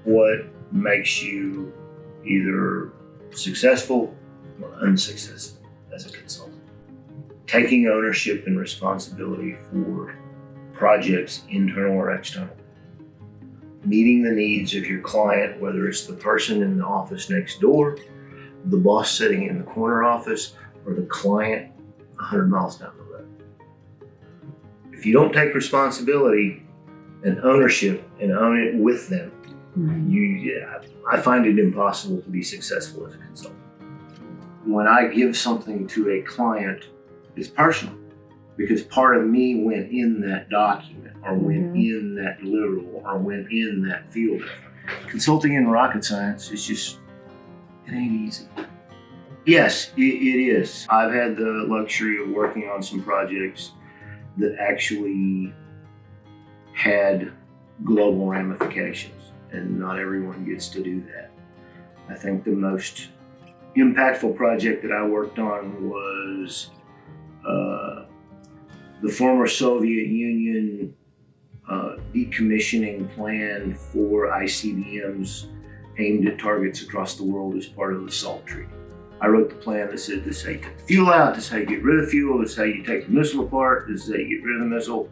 what makes you either successful or unsuccessful as a consultant. Taking ownership and responsibility for projects, internal or external. Meeting the needs of your client, whether it's the person in the office next door, the boss sitting in the corner office, or the client 100 miles down the road. If you don't take responsibility and ownership and own it with them, I find it impossible to be successful as a consultant. When I give something to a client, it's personal because part of me went in that document or went in that deliverable or went in that field effort. Consulting in rocket science is just, it ain't easy. Yes, it is. I've had the luxury of working on some projects that actually had global ramifications, and not everyone gets to do that. I think the most impactful project that I worked on was the former Soviet Union decommissioning plan for ICBMs aimed at targets across the world as part of the SALT Treaty. I wrote the plan that said this is how you take the fuel out, this is how you get rid of the fuel, this is how you take the missile apart, this is how you get rid of the missile,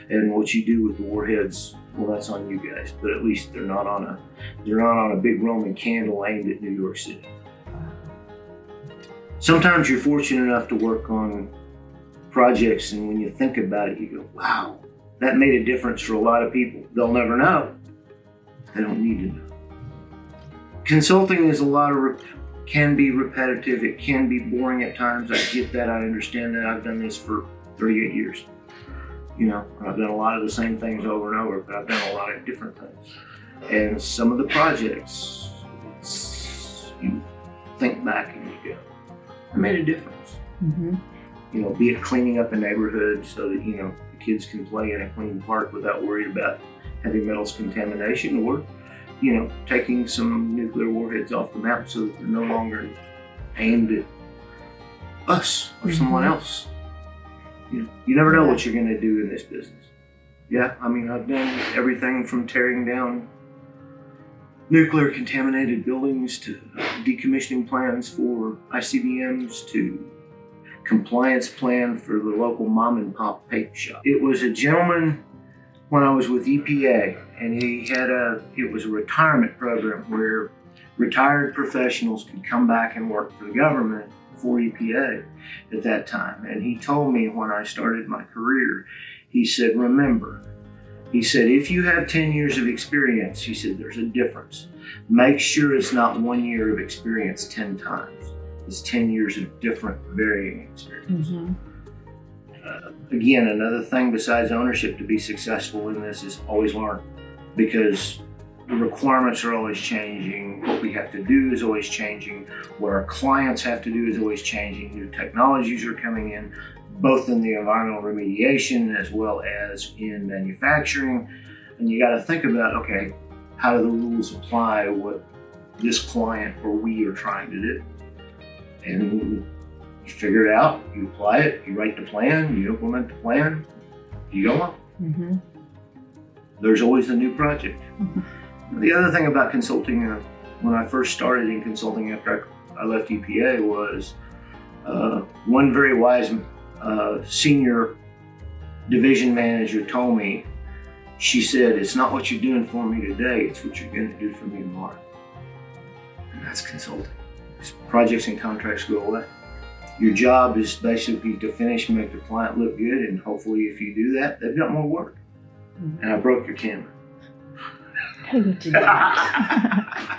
and what you do with the warheads, well, that's on you guys. But at least they're not on a big Roman candle aimed at New York City. Sometimes you're fortunate enough to work on projects, and when you think about it, you go, wow, that made a difference for a lot of people. They'll never know. They don't need to know. Consulting is can be repetitive. It can be boring at times. I get that. I understand that. I've done this for 38 years. I've done a lot of the same things over and over, but I've done a lot of different things. And some of the projects, you think back and you go, I made a difference. Be it cleaning up a neighborhood so that, the kids can play in a clean park without worrying about heavy metals contamination, or taking some nuclear warheads off the map so that they're no longer aimed at us or someone else. You never know what you're going to do in this business. Yeah, I've done everything from tearing down nuclear contaminated buildings to decommissioning plans for ICBMs to compliance plan for the local mom and pop paint shop. It was a gentleman when I was with EPA, and it was a retirement program where retired professionals could come back and work for the government for EPA at that time. And he told me when I started my career, he said, remember, he said, if you have 10 years of experience, he said, there's a difference. Make sure it's not 1 year of experience 10 times. It's 10 years of different varying experience. Again, another thing besides ownership to be successful in this is always learn, because the requirements are always changing. What we have to do is always changing. What our clients have to do is always changing. New technologies are coming in, both in the environmental remediation as well as in manufacturing. And you got to think about, okay, how do the rules apply to what this client or we are trying to do? And you figure it out, you apply it, you write the plan, you implement the plan, you go on. There's always a new project. The other thing about consulting, when I first started in consulting after I left EPA, was one very wise senior division manager told me, she said, it's not what you're doing for me today, it's what you're going to do for me tomorrow. And that's consulting. Projects and contracts go away. Your job is basically to finish, make the client look good, and hopefully if you do that, they've got more work. And I broke your camera. How you do that?